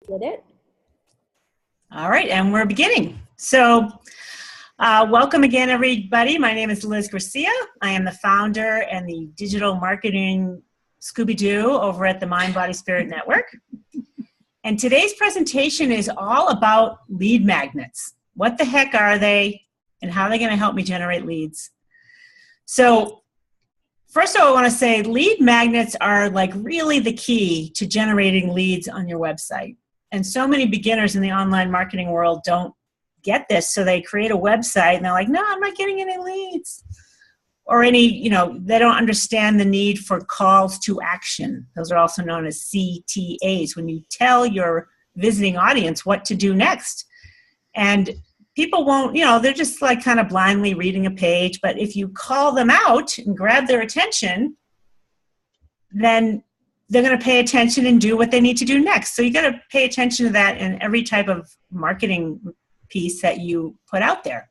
Did it? All right, and we're beginning. So welcome again, everybody. My name is Liz Garcia. I am the founder and the digital marketing Scooby-Doo over at the Mind, Body, Spirit Network. And today's presentation is all about lead magnets. What the heck are they, and how are they going to help me generate leads? So first of all, I want to say lead magnets are like really the key to generating leads on your website. And so many beginners in the online marketing world don't get this, so they create a website and they're like, no, I'm not getting any leads. Or they don't understand the need for calls to action. Those are also known as CTAs, when you tell your visiting audience what to do next. And people won't, they're just like kind of blindly reading a page, but if you call them out and grab their attention, then they're going to pay attention and do what they need to do next. So you got to pay attention to that in every type of marketing piece that you put out there.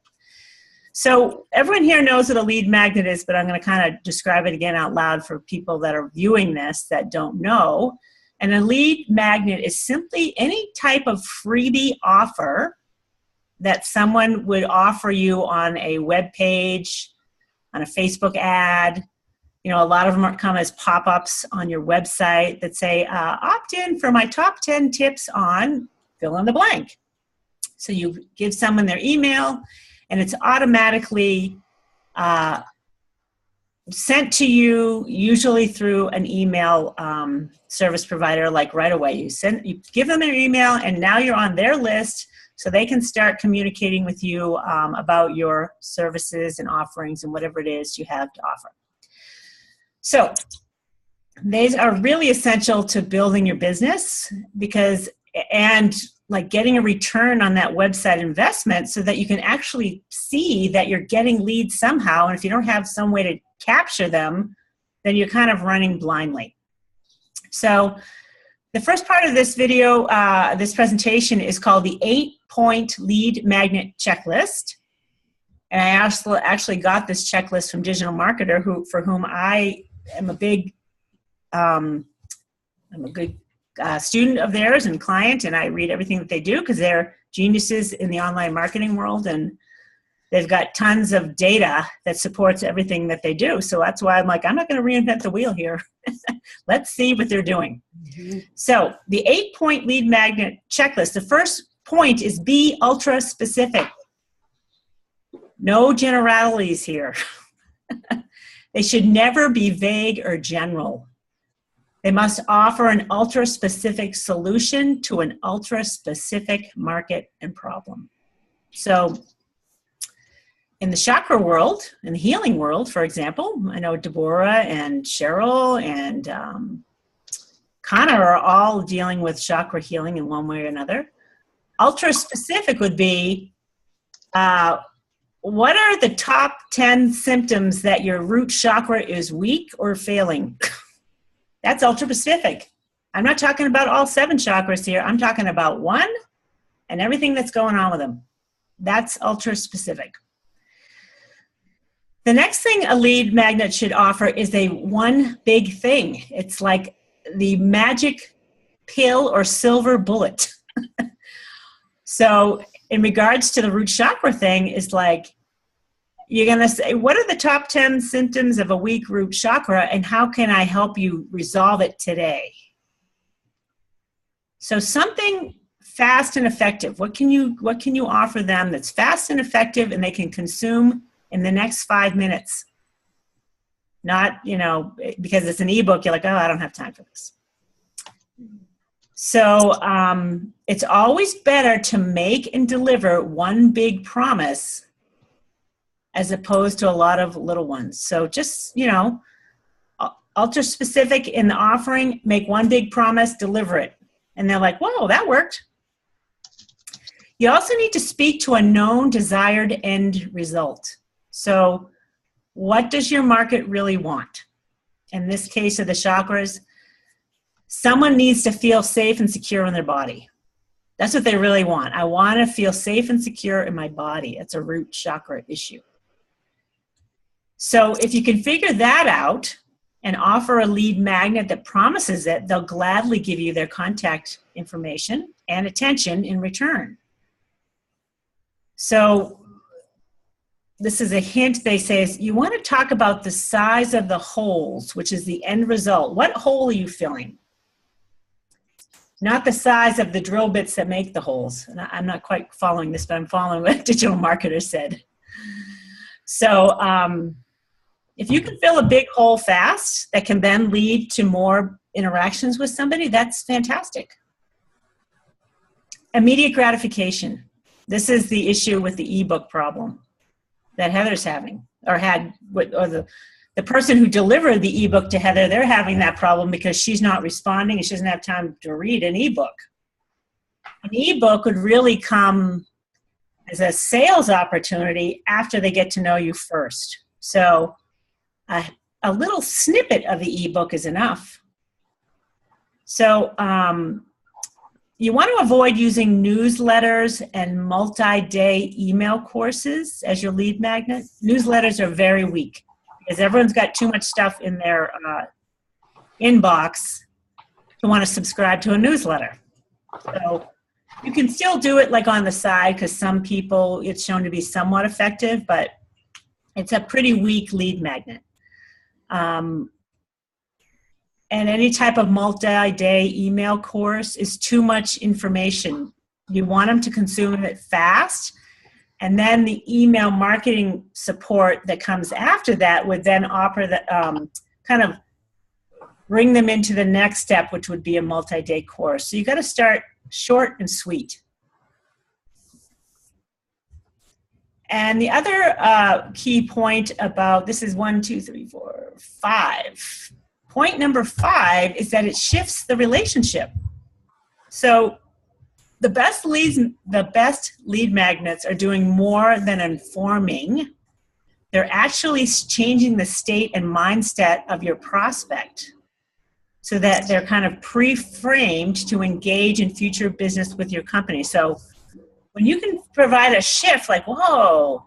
So everyone here knows what a lead magnet is, but I'm going to kind of describe it again out loud for people that are viewing this that don't know. And a lead magnet is simply any type of freebie offer that someone would offer you on a web page, on a Facebook ad. A lot of them come as pop-ups on your website that say, opt in for my top 10 tips on fill in the blank. So you give someone their email, and it's automatically sent to you, usually through an email service provider, like right away. You give them their email, and now you're on their list, so they can start communicating with you about your services and offerings and whatever it is you have to offer. So these are really essential to building your business and like getting a return on that website investment so that you can actually see that you're getting leads somehow. And if you don't have some way to capture them, then you're kind of running blindly. So the first part of this video, this presentation is called the 8-point lead magnet checklist. And I actually got this checklist from Digital Marketer, for whom I am a good student of theirs and client, and I read everything that they do because they're geniuses in the online marketing world, and they've got tons of data that supports everything that they do. So that's why I'm like, I'm not going to reinvent the wheel here. Let's see what they're doing. Mm-hmm. So the 8-point lead magnet checklist, the first point is be ultra specific. No generalities here. They should never be vague or general. They must offer an ultra-specific solution to an ultra-specific market and problem. So in the chakra world, in the healing world, for example, I know Deborah and Cheryl and Connor are all dealing with chakra healing in one way or another. Ultra-specific would be, what are the top 10 symptoms that your root chakra is weak or failing? That's ultra specific. I'm not talking about all 7 chakras here. I'm talking about one and everything that's going on with them. That's ultra specific. The next thing a lead magnet should offer is a one big thing. It's like the magic pill or silver bullet. So in regards to the root chakra thing, is like, you're going to say, what are the top 10 symptoms of a weak root chakra, and how can I help you resolve it today? So something fast and effective. What can you offer them that's fast and effective and they can consume in the next 5 minutes? Not, because it's an ebook, you're like, oh, I don't have time for this. So it's always better to make and deliver one big promise as opposed to a lot of little ones. So just, ultra specific in the offering, make one big promise, deliver it. And they're like, whoa, that worked. You also need to speak to a known desired end result. So what does your market really want? In this case of the chakras, someone needs to feel safe and secure in their body. That's what they really want. I want to feel safe and secure in my body. It's a root chakra issue. So if you can figure that out and offer a lead magnet that promises it, they'll gladly give you their contact information and attention in return. So this is a hint they say is you want to talk about the size of the holes, which is the end result. What hole are you filling? Not the size of the drill bits that make the holes. And I'm not quite following this, but I'm following what digital marketers said. So if you can fill a big hole fast that can then lead to more interactions with somebody, that's fantastic. Immediate gratification. This is the issue with the ebook problem that Heather's having, or had, or the person who delivered the ebook to Heather, they're having that problem because she's not responding and she doesn't have time to read an ebook. An ebook would really come as a sales opportunity after they get to know you first. So a little snippet of the ebook is enough. So you want to avoid using newsletters and multi-day email courses as your lead magnet. Newsletters are very weak because everyone's got too much stuff in their inbox to want to subscribe to a newsletter. So you can still do it like on the side because some people, it's shown to be somewhat effective, but it's a pretty weak lead magnet. And any type of multi-day email course is too much information. You want them to consume it fast, and then the email marketing support that comes after that would then offer the kind of bring them into the next step, which would be a multi-day course. So you got to start short and sweet. And the other key point about this is 1, 2, 3, 4, 5. Point number 5 is that it shifts the relationship. So the best lead magnets are doing more than informing. They're actually changing the state and mindset of your prospect so that they're kind of pre-framed to engage in future business with your company. So when you can provide a shift like, whoa,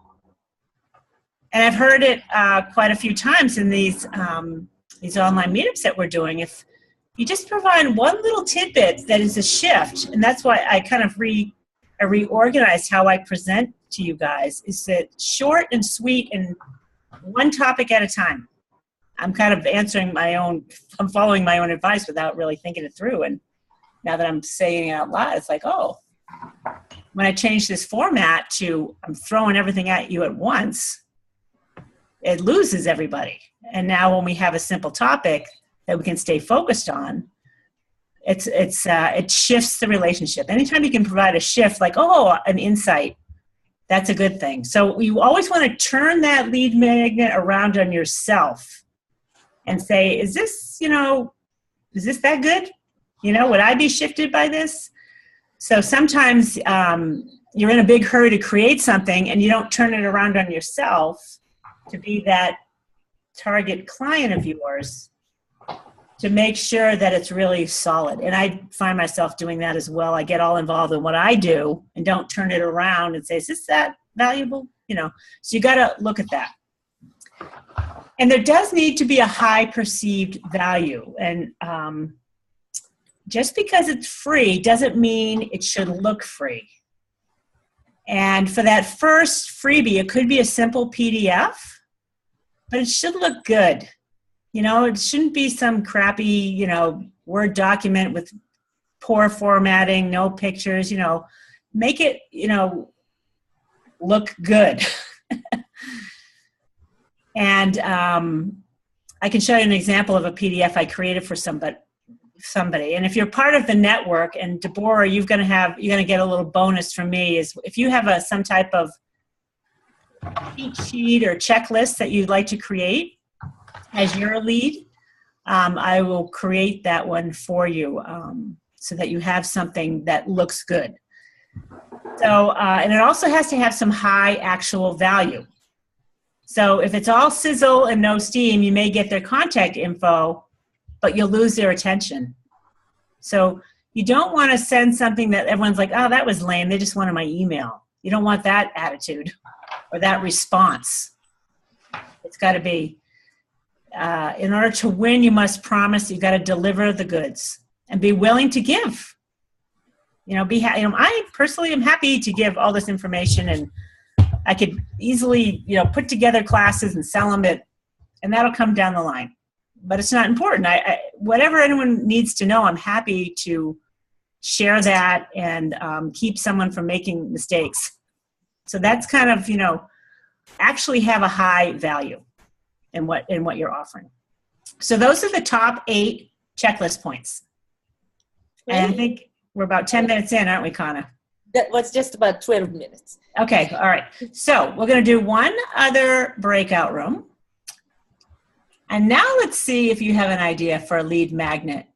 and I've heard it quite a few times in these online meetups that we're doing, if you just provide one little tidbit that is a shift, and that's why I kind of reorganized how I present to you guys, is that short and sweet and one topic at a time. I'm kind of I'm following my own advice without really thinking it through. And now that I'm saying it out loud, it's like, oh, when I change this format to I'm throwing everything at you at once, it loses everybody. And now when we have a simple topic that we can stay focused on, it shifts the relationship. Anytime you can provide a shift, like, oh, an insight, that's a good thing. So you always want to turn that lead magnet around on yourself and say, is this that good? Would I be shifted by this? So sometimes you're in a big hurry to create something and you don't turn it around on yourself to be that target client of yours to make sure that it's really solid. And I find myself doing that as well. I get all involved in what I do and don't turn it around and say, is this that valuable? So you got to look at that. And there does need to be a high perceived value. And just because it's free doesn't mean it should look free. And for that first freebie, it could be a simple PDF, but it should look good. It shouldn't be some crappy, Word document with poor formatting, no pictures, make it, look good. And I can show you an example of a PDF I created for somebody. And if you're part of the network, and Deborah, you're going to get a little bonus from me, is if you have some type of cheat sheet or checklist that you'd like to create as your lead, I will create that one for you so that you have something that looks good. So, and it also has to have some high actual value. So if it's all sizzle and no steam, you may get their contact info, but you'll lose their attention. So you don't want to send something that everyone's like, oh, that was lame, they just wanted my email. You don't want that attitude or that response. It's got to be, in order to win, you must promise, you've got to deliver the goods and be willing to give. I personally am happy to give all this information, and I could easily, put together classes and sell them, and that'll come down the line. But it's not important. Whatever anyone needs to know, I'm happy to share that and keep someone from making mistakes. So that's kind of, actually have a high value in what you're offering. So those are the top 8 checklist points. And I think we're about 10 minutes in, aren't we, Kana? That was just about 12 minutes. Okay, all right. So we're going to do one other breakout room. And now let's see if you have an idea for a lead magnet.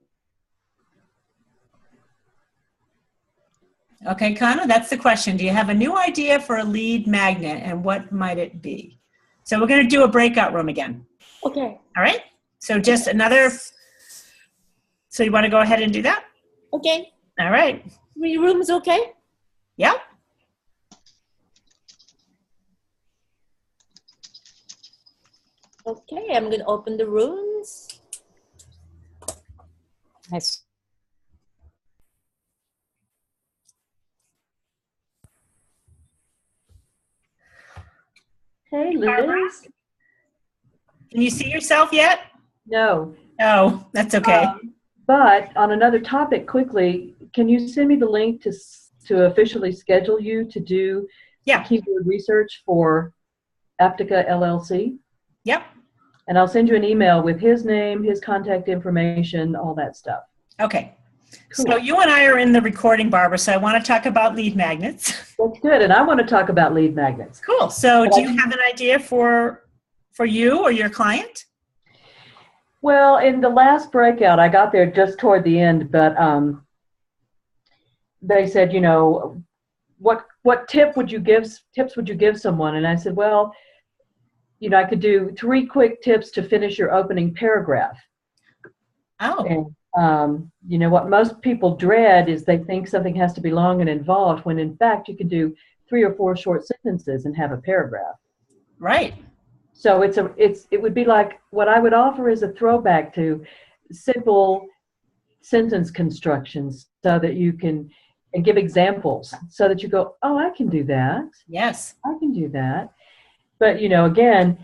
Okay, Kana, that's the question. Do you have a new idea for a lead magnet, and what might it be? So we're going to do a breakout room again. Okay. All right. So just another. So you want to go ahead and do that? Okay. All right. 3 rooms, okay? Yep. Okay, I'm going to open the rooms. Nice. Hey, Liz. Can you see yourself yet? No. Oh, that's okay. But on another topic, quickly, can you send me the link to officially schedule you to do keyword research for Aptica LLC? Yep. And I'll send you an email with his name, his contact information, all that stuff. Okay. Cool. So you and I are in the recording, Barbara, so I want to talk about lead magnets. That's good. And I want to talk about lead magnets. Cool. So do you have an idea for you or your client? Well, in the last breakout, I got there just toward the end, but they said, what tips would you give someone? And I said, well, I could do 3 quick tips to finish your opening paragraph. Oh. And, what most people dread is they think something has to be long and involved, when in fact you can do 3 or 4 short sentences and have a paragraph. Right. So it would be like, what I would offer is a throwback to simple sentence constructions, so that you can, and give examples so that you go, oh, I can do that. Yes. I can do that. But, again,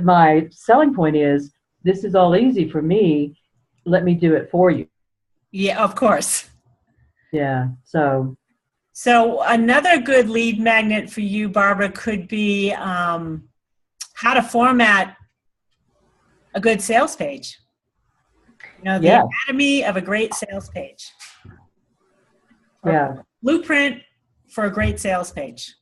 my selling point is, this is all easy for me. Let me do it for you. Yeah, of course. Yeah. So another good lead magnet for you, Barbara, could be how to format a good sales page. The anatomy of a great sales page. Yeah. Blueprint for a great sales page.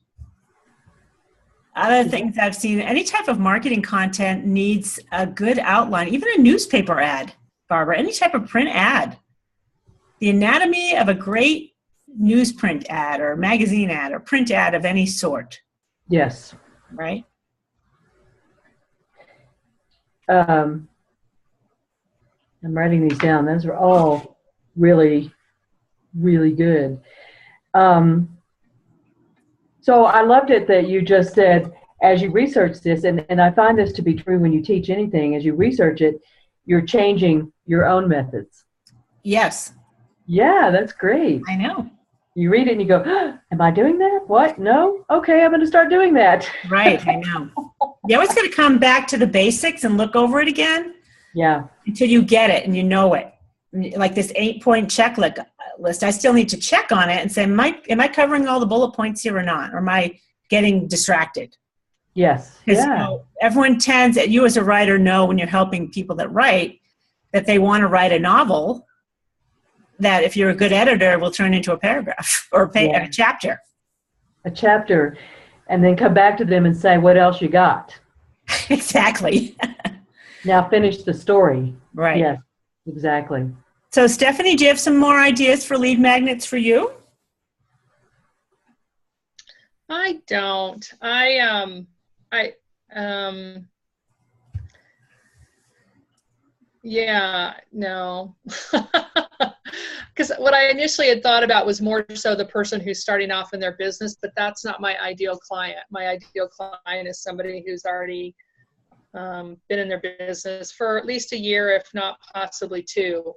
Other things I've seen, any type of marketing content needs a good outline, even a newspaper ad, Barbara, any type of print ad. The anatomy of a great newsprint ad or magazine ad or print ad of any sort. Yes. Right? I'm writing these down. Those are all really, really good. So I loved it that you just said, as you research this, and I find this to be true when you teach anything, as you research it, you're changing your own methods. Yes. Yeah, that's great. I know. You read it and you go, am I doing that? What? No? Okay, I'm going to start doing that. Right, I know. You always got to come back to the basics and look over it again. Yeah. Until you get it and you know it. Like this 8-point checklist, I still need to check on it and say, am I covering all the bullet points here or not? Or am I getting distracted? Yes. Because everyone tends, you as a writer know when you're helping people that write, that they want to write a novel that if you're a good editor will turn into a paragraph or a chapter. A chapter, and then come back to them and say, what else you got? Exactly. Now finish the story. Right. Yes, exactly. So Stephanie, do you have some more ideas for lead magnets for you? I don't. Yeah, no. Because what I initially had thought about was more so the person who's starting off in their business, but that's not my ideal client. My ideal client is somebody who's already been in their business for at least a year, if not possibly 2.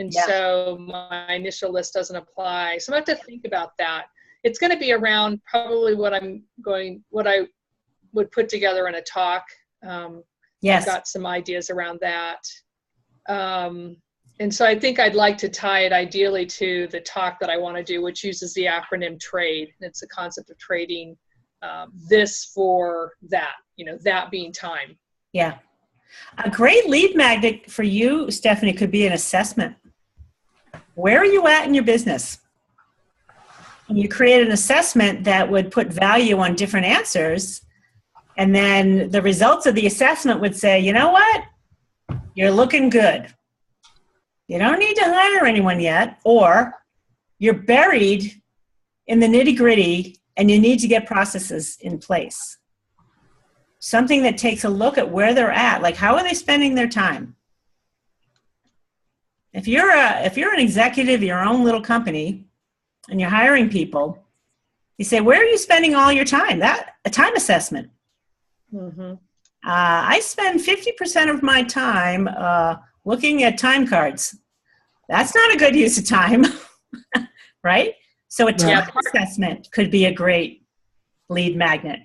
And Yeah. so my initial list doesn't apply. So I have to think about that. It's going to be around probably what I would put together in a talk. Yes. I've got some ideas around that. And so I think I'd like to tie it ideally to the talk that I want to do, which uses the acronym TRADE. It's the concept of trading this for that, that being time. Yeah. A great lead magnet for you, Stephanie, could be an assessment. Where are you at in your business? And you create an assessment that would put value on different answers. And then the results of the assessment would say, you know what? You're looking good. You don't need to hire anyone yet, or you're buried in the nitty-gritty and you need to get processes in place. Something that takes a look at where they're at, like how are they spending their time? If you're an executive, your own little company, and you're hiring people, you say, where are you spending all your time? A time assessment. Mm-hmm. I spend 50% of my time looking at time cards. That's not a good use of time, right? So a time assessment could be a great lead magnet.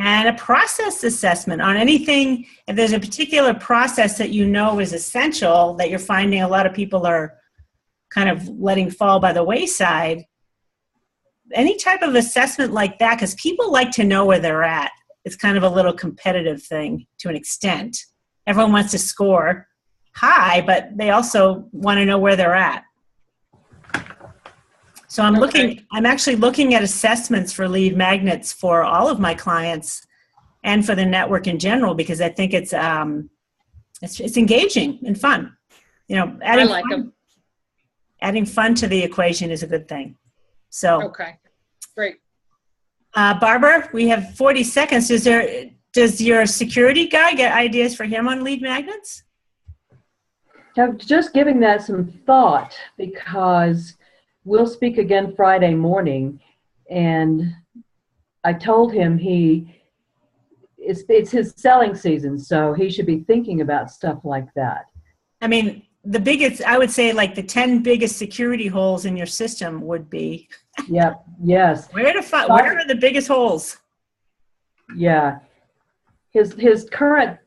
And a process assessment on anything, if there's a particular process that you know is essential that you're finding a lot of people are kind of letting fall by the wayside, any type of assessment like that, because people like to know where they're at. It's kind of a little competitive thing to an extent. Everyone wants to score high, but they also want to know where they're at. So I'm actually looking at assessments for lead magnets for all of my clients and for the network in general, because I think it's engaging and fun. Adding fun to the equation is a good thing. So okay, great. Barbara, we have 40 seconds. Does your security guy get ideas for him on lead magnets? I'm just giving that some thought because we'll speak again Friday morning, and I told him it's his selling season, so he should be thinking about stuff like that. I mean, I would say like the 10 biggest security holes in your system would be. Yep. Yes. Where are the biggest holes? Yeah. His current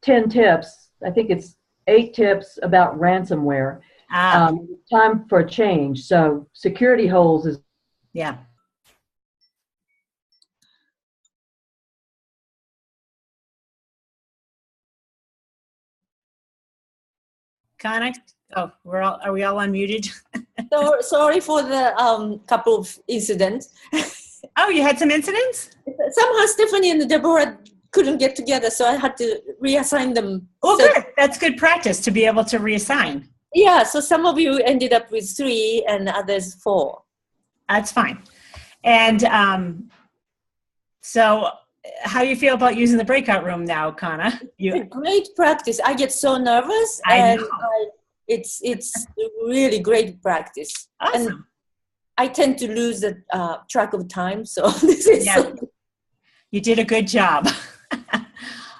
10 tips, I think it's 8 tips about ransomware. Time for a change. So security holes is. Yeah. Connor? Oh, are we all unmuted? So sorry for the couple of incidents. Oh, you had some incidents? Somehow Stephanie and Deborah couldn't get together, so I had to reassign them. Oh, good. That's good practice to be able to reassign. Yeah, so some of you ended up with 3 and others 4. That's fine. And so how do you feel about using the breakout room now, Connor? Great practice. I get so nervous. I know. It's really great practice. Awesome. And I tend to lose the track of time, so this is You did a good job.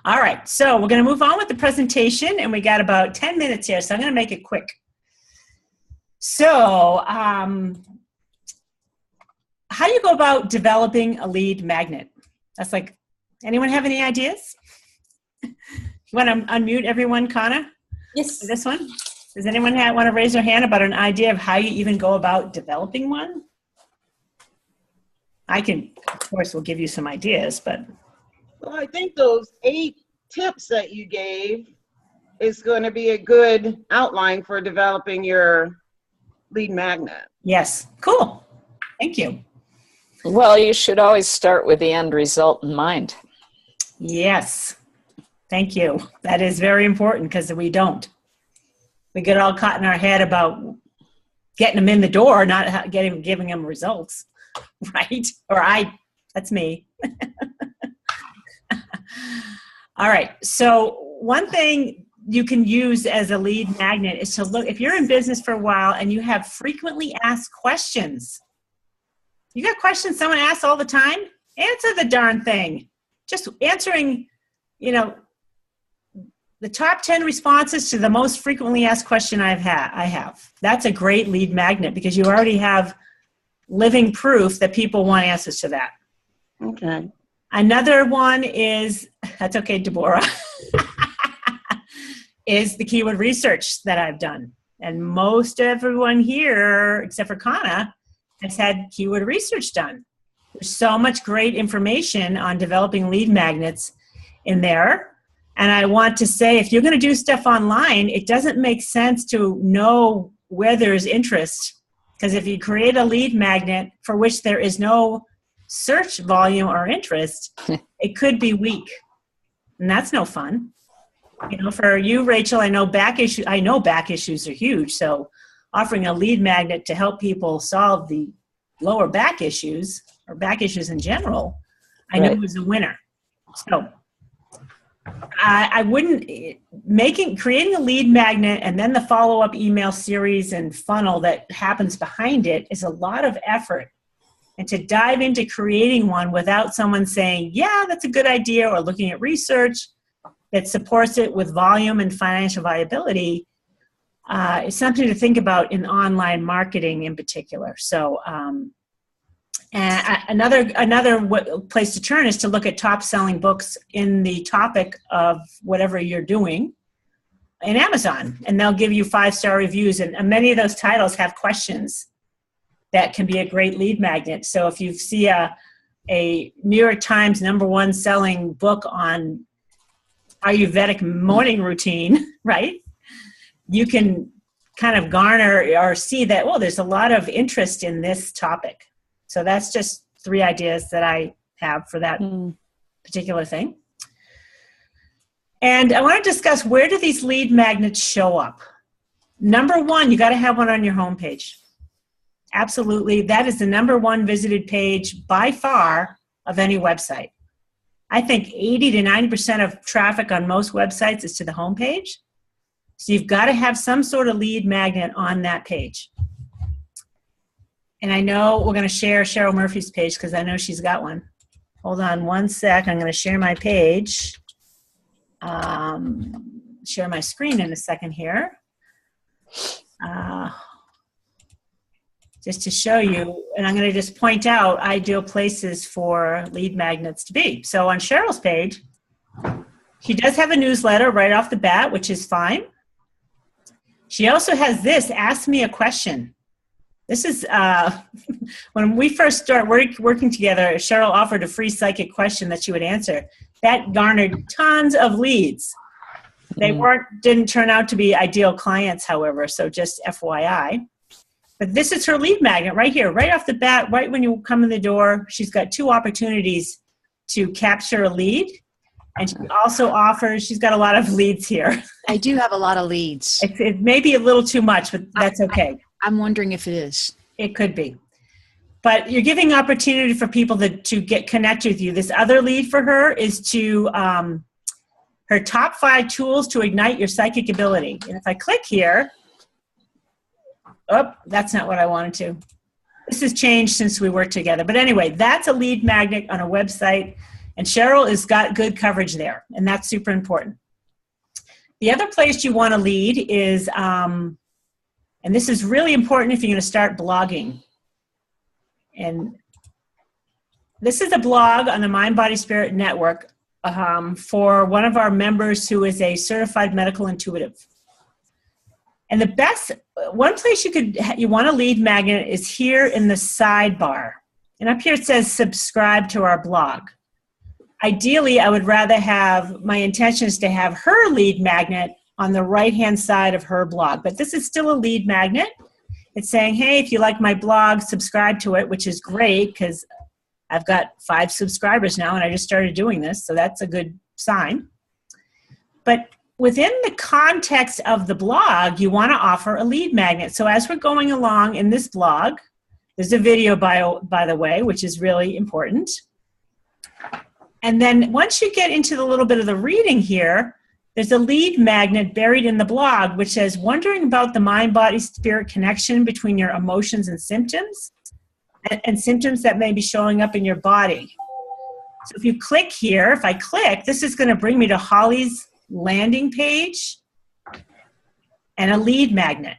All right, so we're going to move on with the presentation, and we got about 10 minutes here, so I'm going to make it quick. So how do you go about developing a lead magnet? That's like, anyone have any ideas? You want to unmute everyone, Connor? Yes. For this one? Does anyone want to raise their hand about an idea of how you even go about developing one? I can, of course, will give you some ideas, but. Well, I think those 8 tips that you gave is going to be a good outline for developing your lead magnet. Yes, cool. Thank you. Well, you should always start with the end result in mind. Yes, thank you. That is very important because we don't. We get all caught in our head about getting them in the door, not giving them results, right? That's me. All right, so one thing you can use as a lead magnet is to look, if you're in business for a while and you have frequently asked questions, you got questions someone asks all the time, answer the darn thing. Just answering, the top 10 responses to the most frequently asked question I have. That's a great lead magnet because you already have living proof that people want answers to that. Okay. Another one is, that's okay, Deborah, is the keyword research that I've done. And most everyone here, except for Kana, has had keyword research done. There's so much great information on developing lead magnets in there. And I want to say, if you're going to do stuff online, it doesn't make sense to know where there's interest. Because if you create a lead magnet for which there is no search volume or interest, it could be weak. And that's no fun. You know, for you, Rachel, I know back issues are huge. So offering a lead magnet to help people solve the lower back issues or back issues in general, I know is a winner. So I wouldn't, creating a lead magnet and then the follow-up email series and funnel that happens behind it is a lot of effort. And to dive into creating one without someone saying, yeah, that's a good idea, or looking at research that supports it with volume and financial viability is something to think about in online marketing in particular. So another place to turn is to look at top selling books in the topic of whatever you're doing in Amazon, and they'll give you 5-star reviews, and many of those titles have questions that can be a great lead magnet. So if you see a New York Times #1 selling book on Ayurvedic morning routine, right, you can kind of garner or see that, well, there's a lot of interest in this topic. So that's just 3 ideas that I have for that particular thing. And I want to discuss, where do these lead magnets show up? Number 1, you got to have one on your homepage. Absolutely. That is the #1 visited page by far of any website. I think 80 to 90% of traffic on most websites is to the homepage. So you've got to have some sort of lead magnet on that page. And I know we're going to share Cheryl Murphy's page because I know she's got one. Hold on one sec. I'm going to share my page. Share my screen in a second here. Just to show you, and I'm going to just point out ideal places for lead magnets to be. So on Cheryl's page, she does have a newsletter right off the bat, which is fine. She also has this, ask me a question. This is, when we first started working together, Cheryl offered a free psychic question that she would answer. That garnered tons of leads. They didn't turn out to be ideal clients, however, so just FYI. But this is her lead magnet right here, right off the bat, right when you come in the door. She's got 2 opportunities to capture a lead. And she also offers, she's got a lot of leads here. I do have a lot of leads. It may be a little too much, but that's okay. I'm wondering if it is. It could be. But you're giving opportunity for people to get connected with you. This other lead for her is to her top 5 tools to ignite your psychic ability. And if I click here, oh, that's not what I wanted to. This has changed since we worked together. But anyway, that's a lead magnet on a website. And Cheryl has got good coverage there. And that's super important. The other place you want to lead is, and this is really important if you're going to start blogging. And this is a blog on the Mind, Body, Spirit Network for one of our members who is a certified medical intuitive. And the best, one place you want a lead magnet is here in the sidebar. And up here it says subscribe to our blog. Ideally, I would rather have, my intention is to have her lead magnet on the right-hand side of her blog. But this is still a lead magnet. It's saying, hey, if you like my blog, subscribe to it, which is great because I've got 5 subscribers now and I just started doing this. So that's a good sign. But within the context of the blog, you want to offer a lead magnet. So as we're going along in this blog, there's a video by the way, which is really important. And then once you get into the little bit of the reading here, there's a lead magnet buried in the blog, which says, wondering about the mind, body, spirit connection between your emotions and symptoms, and symptoms that may be showing up in your body. So if you click here, if I click, this is going to bring me to Holly's landing page, and a lead magnet.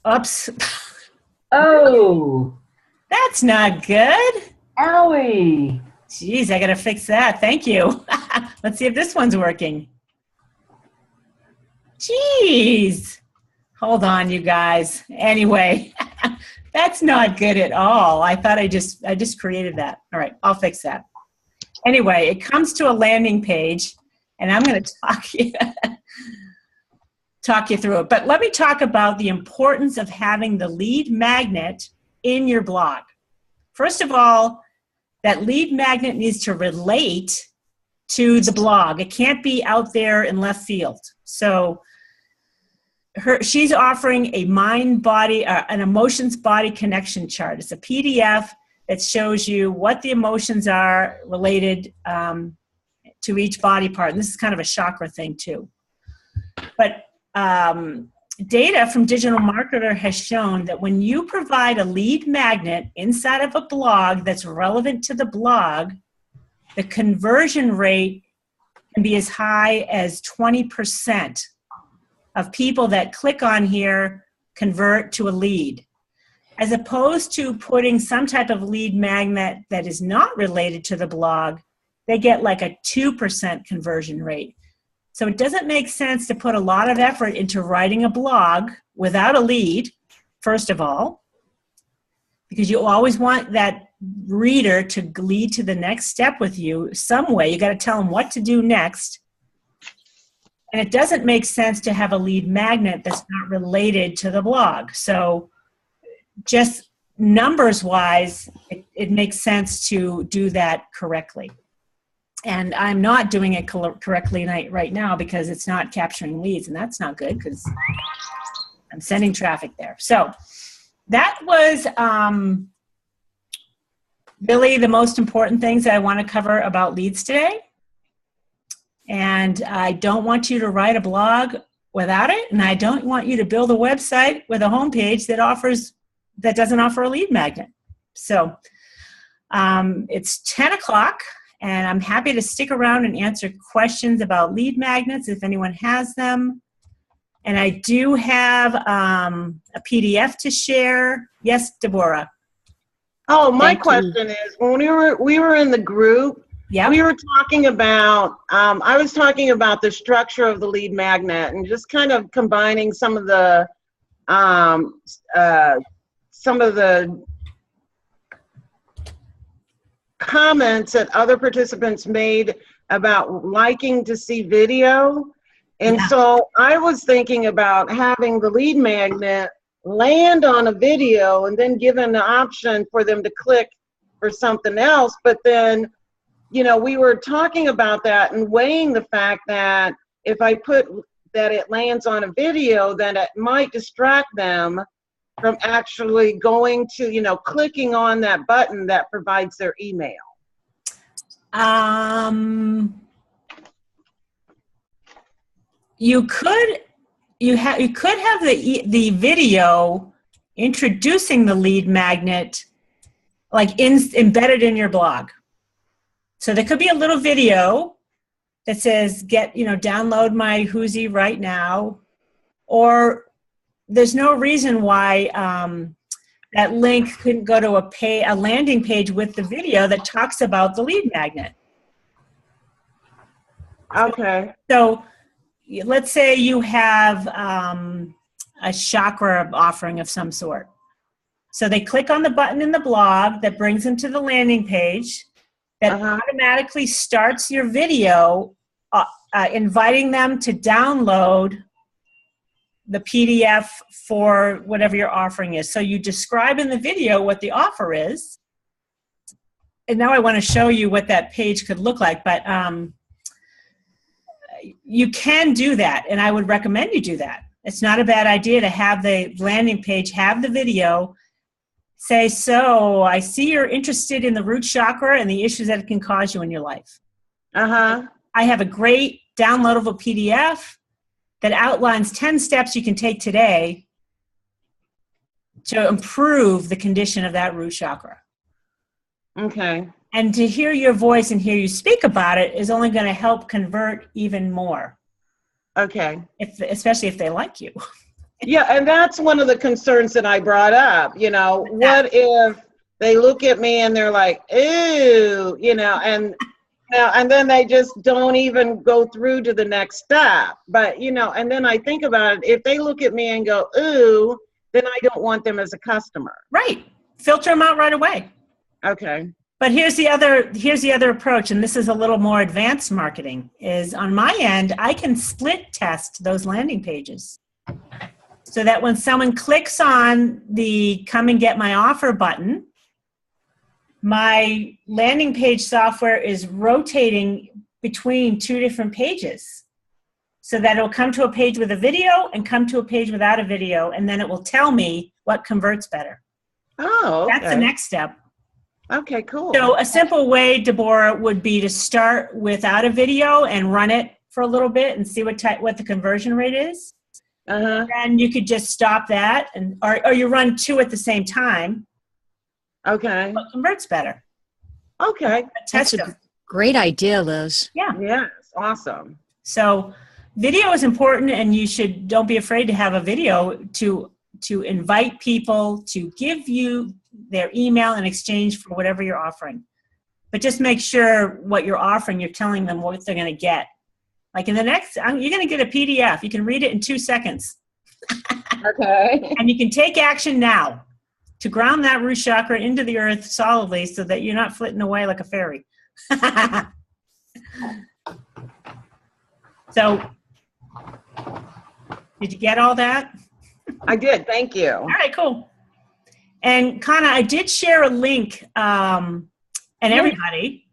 Oops. Oh, That's not good. owie. Jeez, I got to fix that. Thank you. Let's see if this one's working. Jeez. Hold on, you guys. Anyway, that's not good at all. I thought I just created that. All right, I'll fix that. Anyway, it comes to a landing page, and I'm going to talk you through it. But let me talk about the importance of having the lead magnet in your blog. First of all, that lead magnet needs to relate to the blog. It can't be out there in left field. So she's offering a mind-body, an emotions-body connection chart. It's a PDF that shows you what the emotions are related to each body part. And this is kind of a chakra thing too. But data from Digital Marketer has shown that when you provide a lead magnet inside of a blog that's relevant to the blog, the conversion rate can be as high as 20% of people that click on here convert to a lead. As opposed to putting some type of lead magnet that is not related to the blog, they get like a 2% conversion rate. So it doesn't make sense to put a lot of effort into writing a blog without a lead, first of all, because you always want that reader to lead to the next step with you some way. You got to tell them what to do next. And it doesn't make sense to have a lead magnet that's not related to the blog. So just numbers-wise, it makes sense to do that correctly. And I'm not doing it correctly right now because it's not capturing leads, and that's not good because I'm sending traffic there. So that was really the most important things that I want to cover about leads today. And I don't want you to write a blog without it, and I don't want you to build a website with a homepage that doesn't offer a lead magnet. So it's 10 o'clock. And I'm happy to stick around and answer questions about lead magnets if anyone has them. And I do have a PDF to share. Yes, Deborah. Oh, my Thank you. question is, when we were in the group, Yep. we were talking about, I was talking about the structure of the lead magnet and just kind of combining some of the comments that other participants made about liking to see video. And Yeah. so I was thinking about having the lead magnet land on a video and then given the option for them to click for something else. But then, you know, we were talking about that and weighing the fact that if I put that it lands on a video, then it might distract them from actually going to, you know, clicking on that button that provides their email. You could have the video introducing the lead magnet like embedded in your blog. So there could be a little video that says download my Whoosie right now, or there's no reason why that link couldn't go to a landing page with the video that talks about the lead magnet. Okay. So let's say you have a chakra offering of some sort. So they click on the button in the blog that brings them to the landing page that automatically starts your video, inviting them to download the PDF for whatever your offering is. So you describe in the video what the offer is. And now I want to show you what that page could look like, but you can do that, and I would recommend you do that. It's not a bad idea to have the landing page have the video say, so I see you're interested in the root chakra and the issues that it can cause you in your life. I have a great downloadable PDF that outlines 10 steps you can take today to improve the condition of that root chakra. Okay. And to hear your voice and hear you speak about it is only going to help convert even more. Okay. Especially if they like you. Yeah, and that's one of the concerns that I brought up. What if they look at me and they're like, "Ooh," and then they just don't even go through to the next step. But and then I think about it. If they look at me and go, "Ooh," then I don't want them as a customer. Right. Filter them out right away. Okay. But here's the other approach, and this is a little more advanced marketing, is on my end, I can split test those landing pages. So that when someone clicks on the come and get my offer button, my landing page software is rotating between two different pages. So that it'll come to a page with a video and come to a page without a video, and then it will tell me what converts better. Oh, okay. That's the next step. Okay, cool. So a simple way, Deborah, would be to start without a video and run it for a little bit and see what the conversion rate is. And you could just stop that, or you run two at the same time. Okay. What converts better? Okay. Test That's a great idea, Liz. Yeah. Yes. Awesome. So video is important, and don't be afraid to have a video to invite people to give you their email in exchange for whatever you're offering. But just make sure what you're offering, you're telling them what they're going to get. Like in the next, you're going to get a PDF. You can read it in 2 seconds. Okay. And you can take action now to ground that root chakra into the earth solidly so that you're not flitting away like a fairy. So, did you get all that? I did. Thank you. All right, cool. And Kana, I did share a link, and everybody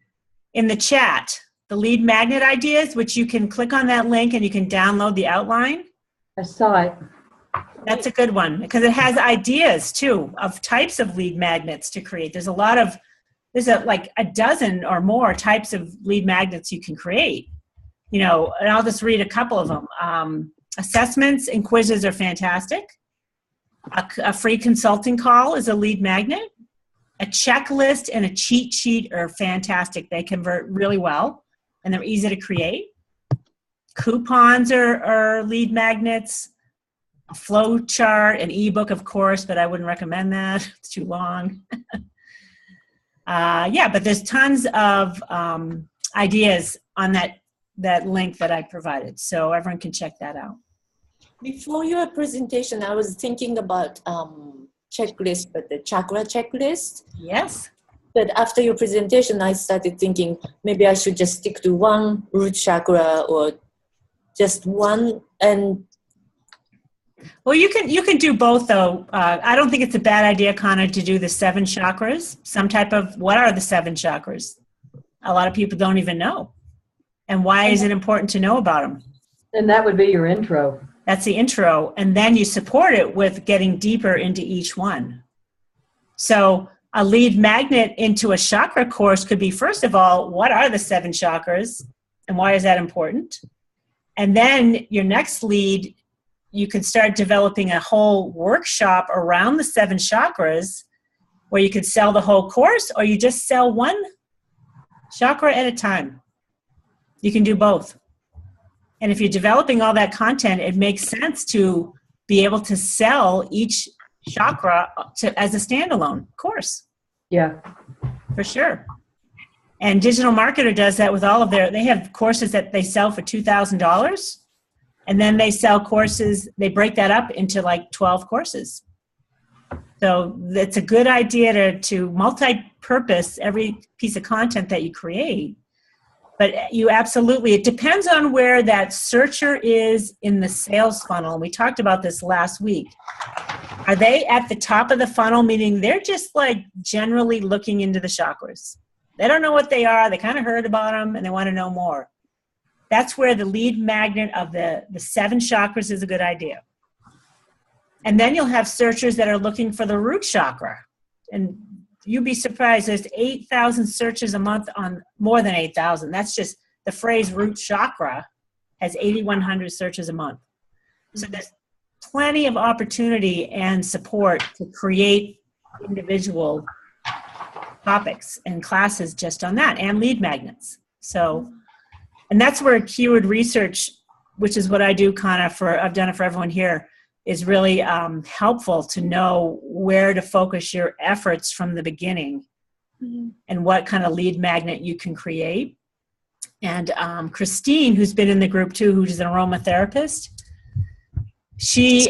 in the chat, the lead magnet ideas, which you can click on that link and you can download the outline. I saw it. That's a good one because it has ideas too of types of lead magnets to create. There's like a dozen or more types of lead magnets you can create. And I'll just read a couple of them. Assessments and quizzes are fantastic. A free consulting call is a lead magnet. A checklist and a cheat sheet are fantastic. They convert really well, and they're easy to create. Coupons are lead magnets. A flow chart, an ebook, of course, but I wouldn't recommend that. It's too long. But there's tons of ideas on that link that I provided, so everyone can check that out. Before your presentation, I was thinking about checklist, but the chakra checklist. Yes. But after your presentation, I started thinking maybe I should just stick to one root chakra or just one. And well, you can do both though. I don't think it's a bad idea, Kana, to do the 7 chakras. What are the 7 chakras? A lot of people don't even know. And why is it important to know about them? And that would be your intro. That's the intro. And then you support it with getting deeper into each one. So a lead magnet into a chakra course could be, first of all, what are the 7 chakras and why is that important? And then your next lead, you can start developing a whole workshop around the 7 chakras where you could sell the whole course or you just sell one chakra at a time. You can do both. And if you're developing all that content, it makes sense to be able to sell each chakra as a standalone course. Yeah. For sure. And Digital Marketer does that with all of they have courses that they sell for $2,000. And then they sell courses, they break that up into like 12 courses. So it's a good idea to multi-purpose every piece of content that you create. But it depends on where that searcher is in the sales funnel. And we talked about this last week. Are they at the top of the funnel, meaning they're just like generally looking into the chakras? They don't know what they are. They kind of heard about them and they want to know more. That's where the lead magnet of the 7 chakras is a good idea. And then you'll have searchers that are looking for the root chakra. And you'd be surprised, there's 8,000 searches a month on more than 8,000. That's just the phrase root chakra has 8,100 searches a month. So there's plenty of opportunity and support to create individual topics and classes just on that, and lead magnets. So, and that's where keyword research, which is what I do kind of I've done it for everyone here, is really helpful to know where to focus your efforts from the beginning and what kind of lead magnet you can create. And Christine, who's been in the group too, who's an aromatherapist, she's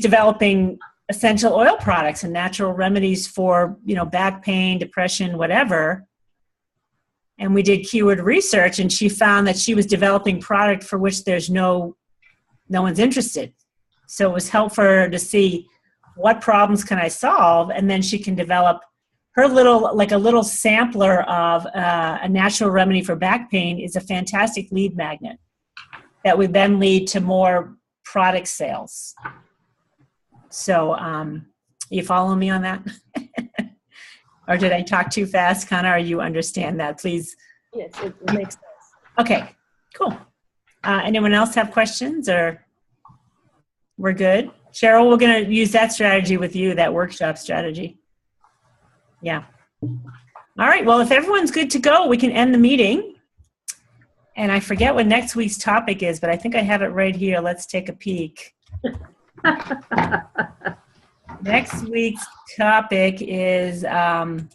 developing essential oil products and natural remedies for, back pain, depression, whatever. And we did keyword research, and she found that she was developing product for which there's no one's interested. So it was helpful to see what problems can I solve, and then she can develop her little sampler of a natural remedy for back pain is a fantastic lead magnet that would then lead to more product sales. So you follow me on that? Or did I talk too fast, Connor? Or you understand that, please? Yes, it makes sense. Okay, cool. Anyone else have questions, or we're good? Cheryl, we're going to use that strategy with you, that workshop strategy. Yeah. All right. Well, if everyone's good to go, we can end the meeting. And I forget what next week's topic is, but I think I have it right here. Let's take a peek. Next week's topic is, I'm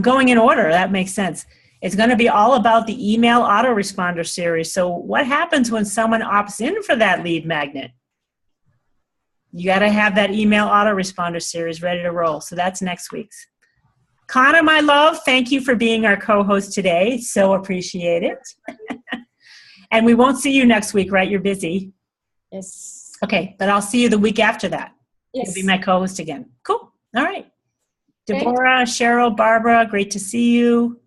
going in order. That makes sense. It's going to be all about the email autoresponder series. So what happens when someone opts in for that lead magnet? You got to have that email autoresponder series ready to roll. So that's next week's. Connor, my love, thank you for being our co-host today. So appreciate it. And we won't see you next week, right? You're busy. Yes. Okay, but I'll see you the week after that. Yes. You'll be my co-host again. Cool. All right. Deborah, Cheryl, Barbara, great to see you.